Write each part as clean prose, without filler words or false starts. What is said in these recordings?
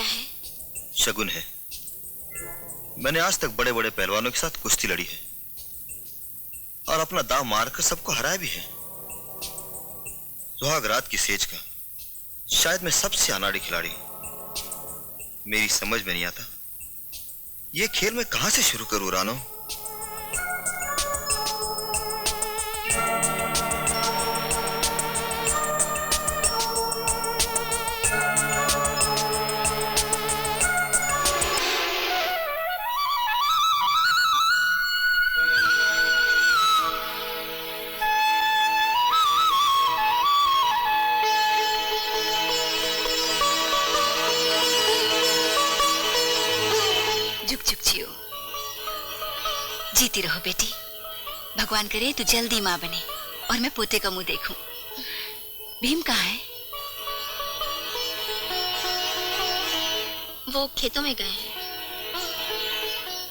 है? शगुन है। मैंने आज तक बड़े बड़े पहलवानों के साथ कुश्ती लड़ी है और अपना दांव मारकर सबको हराया भी है। सुहाग रात की सेज का शायद मैं सबसे अनाड़ी खिलाड़ी हूं। मेरी समझ में नहीं आता ये खेल मैं कहां से शुरू करूं रानो। जीती रहो बेटी। भगवान करे तू जल्दी माँ बने और मैं पोते का मुंह देखूं। भीम कहाँ है? वो खेतों में गए हैं।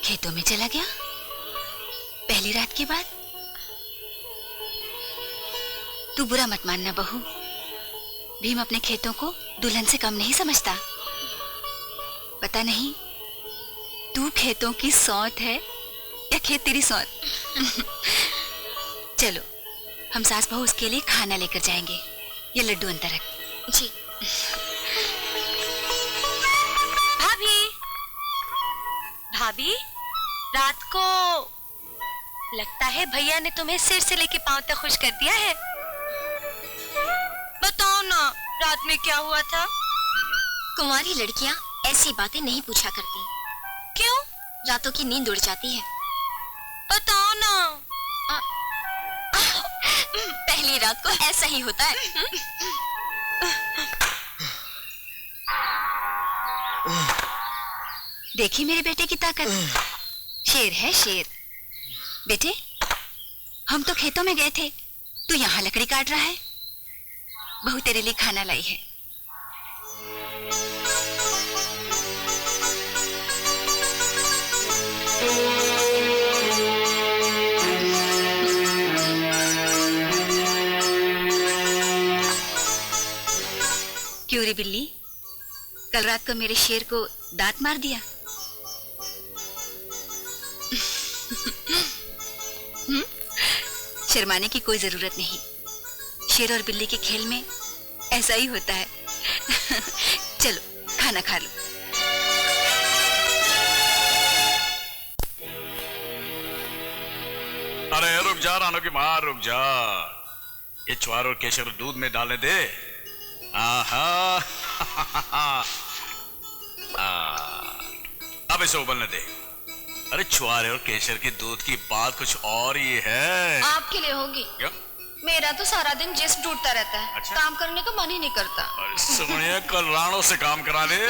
खेतों में चला गया पहली रात के बाद? तू बुरा मत मानना बहू, भीम अपने खेतों को दुल्हन से कम नहीं समझता। पता नहीं तू खेतों की सौत है या खेत तेरी सौत। चलो हम सास बहू उसके लिए खाना लेकर जाएंगे। ये लड्डू अंदर रख। जी। भाभी, भाभी, रात को लगता है भैया ने तुम्हें सिर से लेके पांव तक खुश कर दिया है। बताओ ना रात में क्या हुआ था? कुंवारी लड़कियां ऐसी बातें नहीं पूछा करती। क्यों? रातों की नींद उड़ जाती है। बताओ ना। पहली रात को ऐसा ही होता है। देखी मेरे बेटे की ताकत। शेर है शेर। बेटे हम तो खेतों में गए थे, तू यहाँ लकड़ी काट रहा है। बहू तेरे लिए खाना लाई है। क्यों रे बिल्ली, कल रात को मेरे शेर को दांत मार दिया? शर्माने की कोई जरूरत नहीं। शेर और बिल्ली के खेल में ऐसा ही होता है। चलो खाना खा लो। अरे रुक जा रानो की मां, रुक जा। ये ज्वार और केसर दूध में डालने दे। आहा। अब इसे उबलने दे। अरे छुआरे और केसर के दूध की बात कुछ और ही है। आपके लिए होगी। क्या? मेरा तो सारा दिन जिस्म टूटता रहता है। अच्छा? काम करने का मन ही नहीं करता। अरे सुनिए, कल राणो से काम करा ले।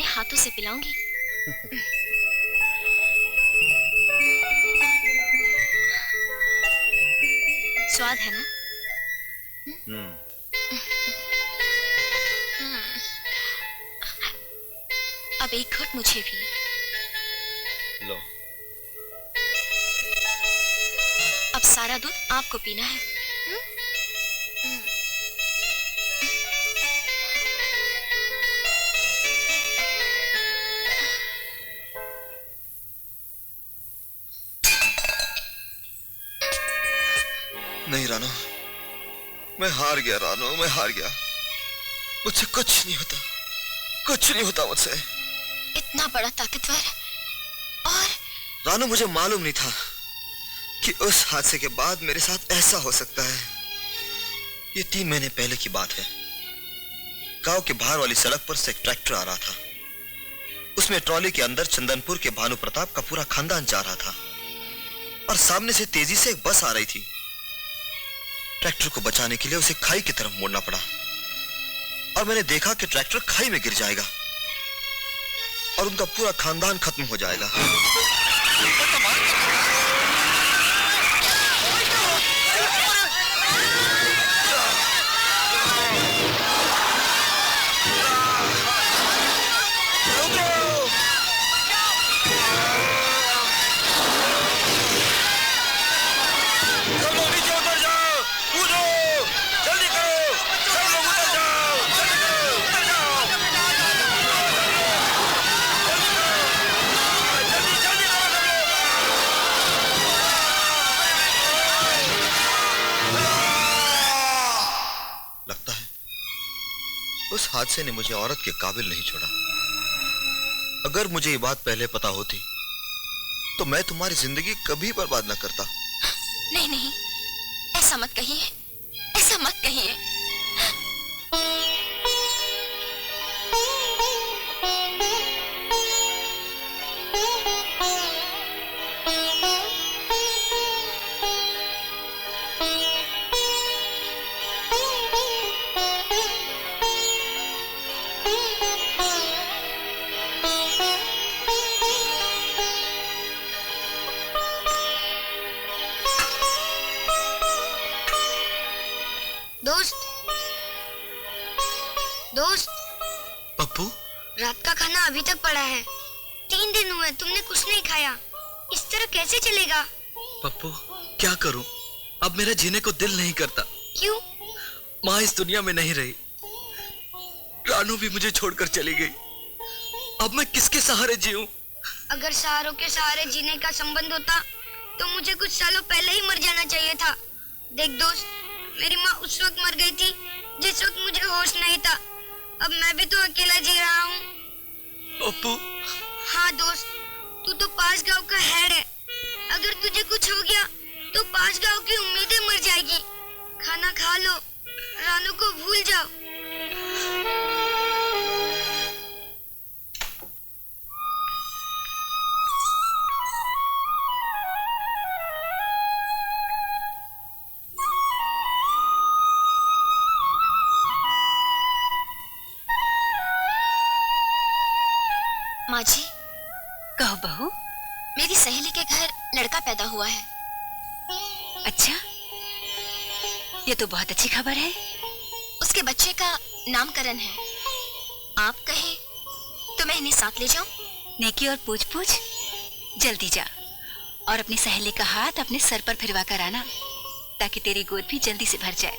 हाथों से पिलाऊंगी। स्वाद है ना? अब एक घुट मुझे भी। लो। अब सारा दूध आपको पीना है। नहीं रानो, मैं हार गया रानो, मैं हार गया। मुझसे कुछ नहीं होता, कुछ नहीं होता मुझसे। इतना बड़ा ताकतवर और रानो, मुझे मालूम नहीं था कि उस हादसे के बाद मेरे साथ ऐसा हो सकता है। ये 3 महीने पहले की बात है। गांव के बाहर वाली सड़क पर से एक ट्रैक्टर आ रहा था। उसमें ट्रॉली के अंदर चंदनपुर के भानु प्रताप का पूरा खानदान जा रहा था और सामने से तेजी से एक बस आ रही थी। ट्रैक्टर को बचाने के लिए उसे खाई की तरफ मोड़ना पड़ा और मैंने देखा कि ट्रैक्टर खाई में गिर जाएगा और उनका पूरा खानदान खत्म हो जाएगा। उस हादसे ने मुझे औरत के काबिल नहीं छोड़ा। अगर मुझे ये बात पहले पता होती तो मैं तुम्हारी जिंदगी कभी बर्बाद न करता। नहीं नहीं, ऐसा मत कहिए, ऐसा मत कहिए। दोस्त, पप्पू, रात का खाना अभी तक पड़ा है। 3 दिन हुए तुमने कुछ नहीं खाया। इस तरह कैसे चलेगा? पप्पू, क्या करूं? अब मेरा जीने को दिल नहीं करता। क्यों? माँ इस दुनिया में नहीं रही, रानू भी मुझे छोड़कर चली गई। अब मैं किसके सहारे जीऊं? अगर सहारों के सहारे जीने का संबंध होता तो मुझे कुछ सालों पहले ही मर जाना चाहिए था। देख दोस्त, मेरी माँ उस वक्त मर गई थी जिस वक्त मुझे होश नहीं था। अब मैं भी तो अकेला जी रहा हूँ। पप्पू। हाँ दोस्त, तू तो पास गांव का हेड है। अगर तुझे कुछ हो गया तो पास गांव की उम्मीदें मर जाएगी। खाना खा लो, रानू को भूल जाओ। माँ जी, कहो बहू। मेरी सहेली के घर लड़का पैदा हुआ है। अच्छा, ये तो बहुत अच्छी खबर है। उसके बच्चे का नामकरण है। आप कहे तो मैं इन्हें साथ ले जाऊं? नेकी और पूछ पूछ, जल्दी जा और अपनी सहेली का हाथ अपने सर पर फिरवा कर आना ताकि तेरी गोद भी जल्दी से भर जाए।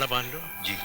बांध लो। जी।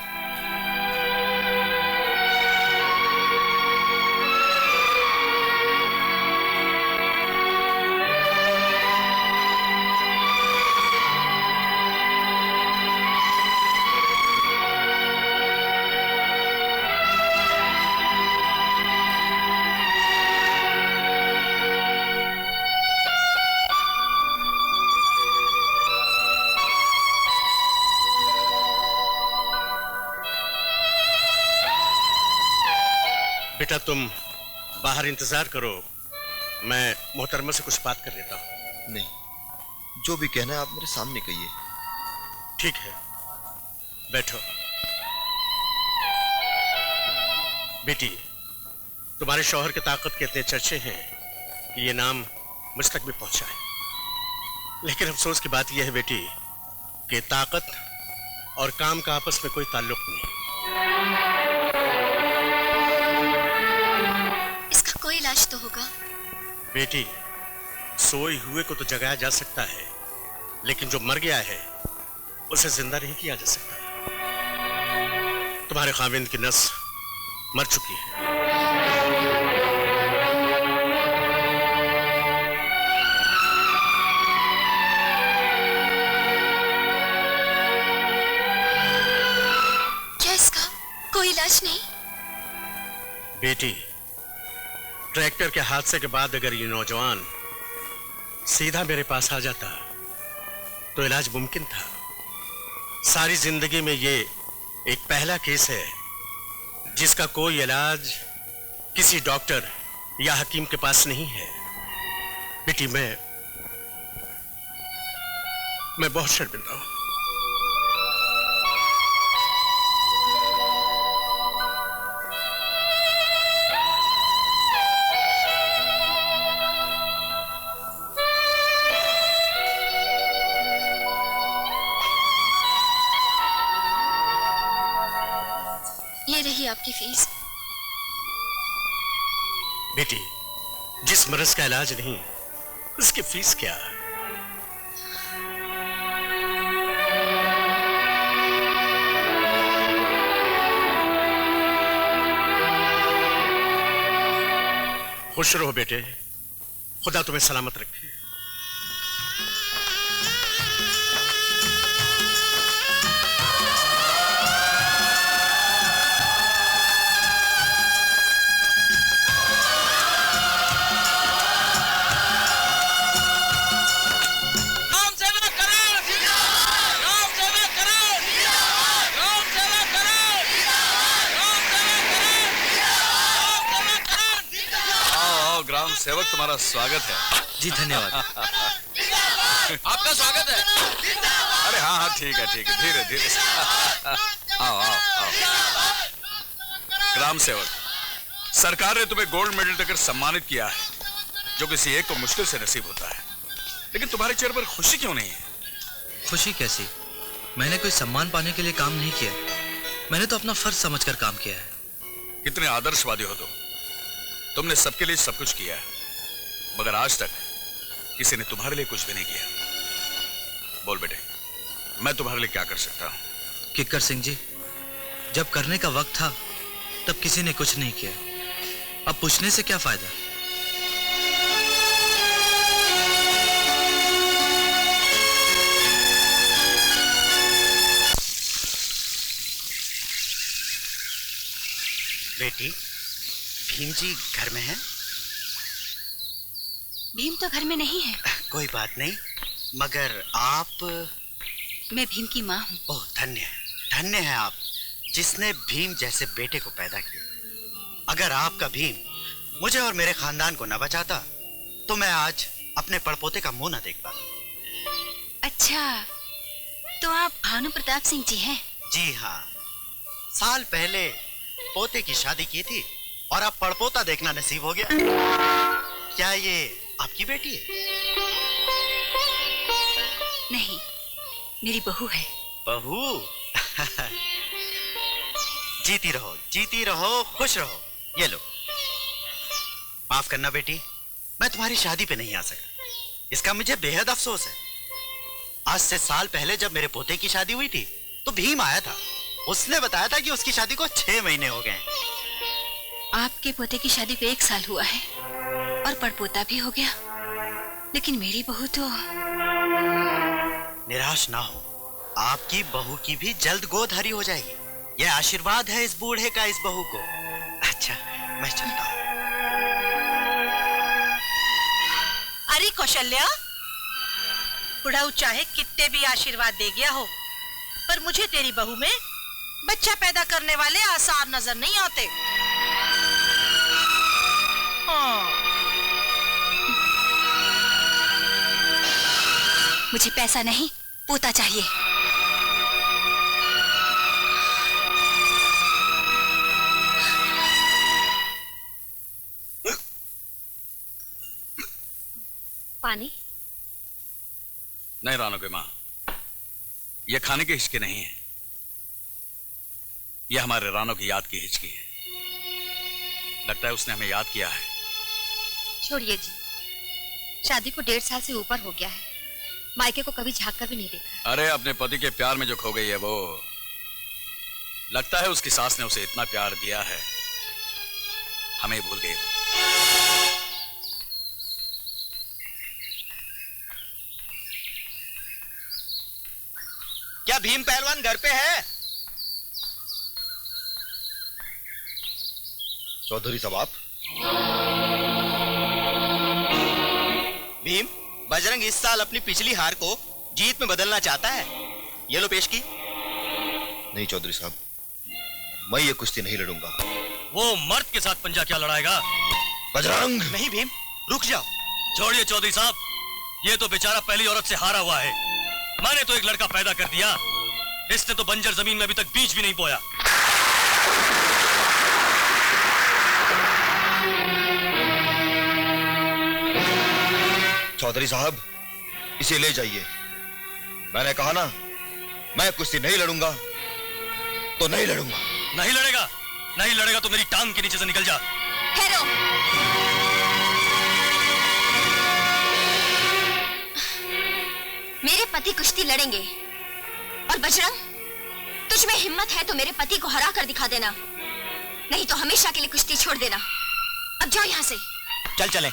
बेटा तुम बाहर इंतजार करो, मैं मोहतरमा से कुछ बात कर लेता हूँ। नहीं, जो भी कहना है आप मेरे सामने कहिए। ठीक है, बैठो। बेटी, तुम्हारे शौहर की ताकत के इतने चर्चे हैं कि ये नाम मुझ तक भी पहुंचा है। लेकिन अफसोस की बात यह है बेटी कि ताकत और काम का आपस में कोई ताल्लुक नहीं। कोई इलाज तो होगा। बेटी, सोए हुए को तो जगाया जा सकता है, लेकिन जो मर गया है उसे जिंदा नहीं किया जा सकता। तुम्हारे खाविंद की नस मर चुकी है। क्या इसका कोई इलाज नहीं? बेटी, ट्रैक्टर के हादसे के बाद अगर ये नौजवान सीधा मेरे पास आ जाता तो इलाज मुमकिन था। सारी जिंदगी में ये एक पहला केस है जिसका कोई इलाज किसी डॉक्टर या हकीम के पास नहीं है। बेटी, मैं बहुत शर्मिंदा हूं। ये रही आपकी फीस। बेटी, जिस मर्ज का इलाज नहीं उसकी फीस क्या? खुश रहो बेटे, खुदा तुम्हें सलामत रखे। ग्राम सेवक, तुम्हारा स्वागत है। जी धन्यवाद। आपका स्वागत है। अरे हाँ हाँ, ठीक है ठीक है, धीरे धीरे। आओ आओ आओ। ग्राम सेवक, सरकार ने तुम्हें गोल्ड मेडल देकर सम्मानित किया है, जो किसी एक को मुश्किल से नसीब होता है। लेकिन तुम्हारे चेहरे पर खुशी क्यों नहीं है? खुशी कैसी? मैंने कोई सम्मान पाने के लिए काम नहीं किया। मैंने तो अपना फर्ज समझकर काम किया है। कितने आदर्शवादी हो तुमने सबके लिए सब कुछ किया है, मगर आज तक किसी ने तुम्हारे लिए कुछ भी नहीं किया। बोल बेटे, मैं तुम्हारे लिए क्या कर सकता हूं? किक्कर सिंह जी, जब करने का वक्त था तब किसी ने कुछ नहीं किया। अब पूछने से क्या फायदा? बेटी, भीम जी घर में हैं? भीम तो घर में नहीं है। कोई बात नहीं, मगर आप? मैं भीम की माँ हूँ। ओह, धन्य है आप, जिसने भीम जैसे बेटे को पैदा किया। अगर आपका भीम मुझे और मेरे खानदान को न बचाता तो मैं आज अपने पड़पोते का मुंह न देख पाता। अच्छा, तो आप भानु प्रताप सिंह जी हैं? जी हाँ, साल पहले पोते की शादी की थी और अब पड़पोता देखना नसीब हो गया। क्या ये आपकी बेटी है? नहीं, मेरी बहू है। बहू? जीती रहो, खुश रहो। ये लो। माफ करना बेटी, मैं तुम्हारी शादी पे नहीं आ सका। इसका मुझे बेहद अफसोस है। आज से साल पहले जब मेरे पोते की शादी हुई थी तो भीम आया था। उसने बताया था कि उसकी शादी को 6 महीने हो गए। आपके पोते की शादी को 1 साल हुआ है और पड़पोता भी हो गया, लेकिन मेरी बहू तो। निराश ना हो, आपकी बहू की भी जल्द गोद हरी हो जाएगी। यह आशीर्वाद है इस बूढ़े का इस बहू को। अच्छा, मैं चलता हूँ। अरे कौशल्या, बुढ़ाऊ चाहे कितने भी आशीर्वाद दे गया हो, पर मुझे तेरी बहू में बच्चा पैदा करने वाले आसार नजर नहीं आते। मुझे पैसा नहीं, पोता चाहिए। पानी? नहीं रानो की माँ, यह खाने की हिचकी नहीं है। यह हमारे रानो की याद की हिचकी है। लगता है उसने हमें याद किया है। छोड़िए जी, शादी को 1.5 साल से ऊपर हो गया है। मायके को कभी झांक कर भी नहीं देखा। अरे अपने पति के प्यार में जो खो गई है वो। लगता है उसकी सास ने उसे इतना प्यार दिया है, हमें भूल गई वो। क्या भीम पहलवान घर पे है? चौधरी साहब आप? भीम, बजरंग इस साल अपनी पिछली हार को जीत में बदलना चाहता है। ये लो पेश की। नहीं चौधरी साहब, मैं ये कुश्ती नहीं लड़ूंगा। वो मर्द के साथ पंजा क्या लड़ाएगा? बजरंग! नहीं भीम, रुक जाओ। छोड़िए चौधरी साहब, ये तो बेचारा पहली औरत से हारा हुआ है। मैंने तो एक लड़का पैदा कर दिया, इसने तो बंजर जमीन में अभी तक बीज भी नहीं बोया। चौधरी साहब, इसे ले जाइए। मैंने कहा ना, मैं कुश्ती नहीं लड़ूंगा तो नहीं लड़ूंगा। नहीं लड़ेगा? नहीं लड़ेगा तो मेरी टांग के नीचे से निकल जा। ठहरो। मेरे पति कुश्ती लड़ेंगे और बजरंग, तुझ में हिम्मत है तो मेरे पति को हरा कर दिखा देना, नहीं तो हमेशा के लिए कुश्ती छोड़ देना। अब जाओ यहाँ से। चल चले।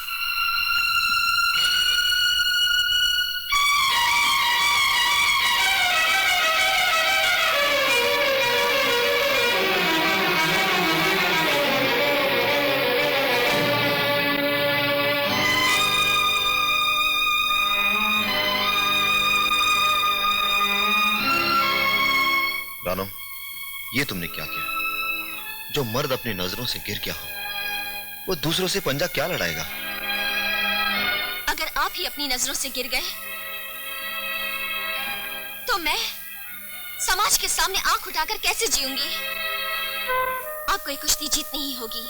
रानो, ये तुमने क्या किया? जो मर्द अपनी नजरों से गिर गया हो, वो दूसरों से पंजा क्या लड़ाएगा? अगर आप ही अपनी नजरों से गिर गए तो मैं समाज के सामने आंख उठाकर कैसे जीऊंगी? आपको ये कुश्ती जीतनी ही होगी।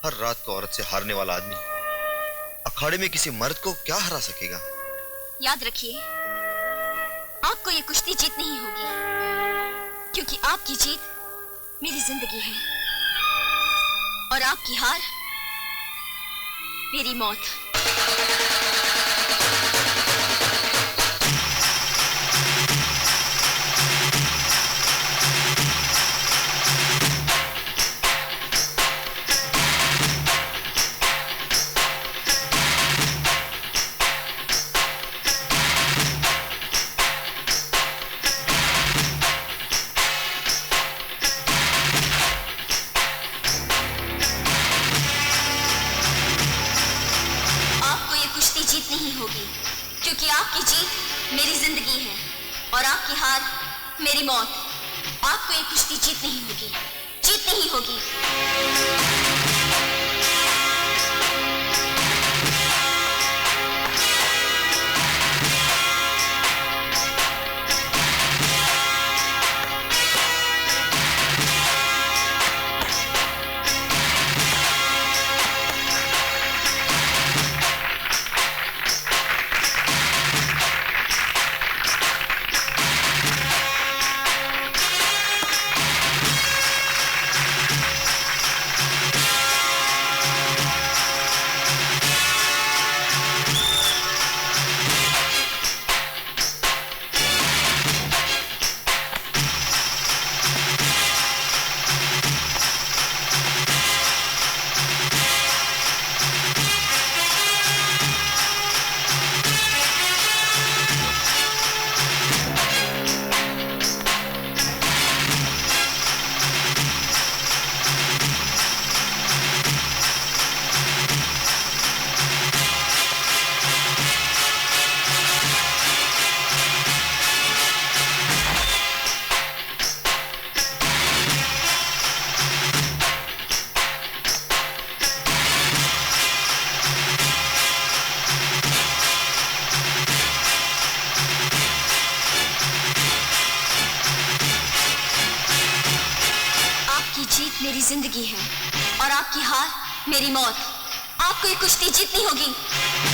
हर रात को औरत से हारने वाला आदमी अखाड़े में किसी मर्द को क्या हरा सकेगा? याद रखिए, आपको ये कुश्ती जीतनी ही होगी, क्योंकि आपकी जीत मेरी जिंदगी है और आपकी हार मेरी मौत। क्योंकि आपकी जीत मेरी जिंदगी है और आपकी हार मेरी मौत। आपको ये कुश्ती जीतनी ही होगी, जीतनी ही होगी। मेरी जिंदगी है और आपकी हार मेरी मौत। आपको ये कुश्ती जीतनी होगी।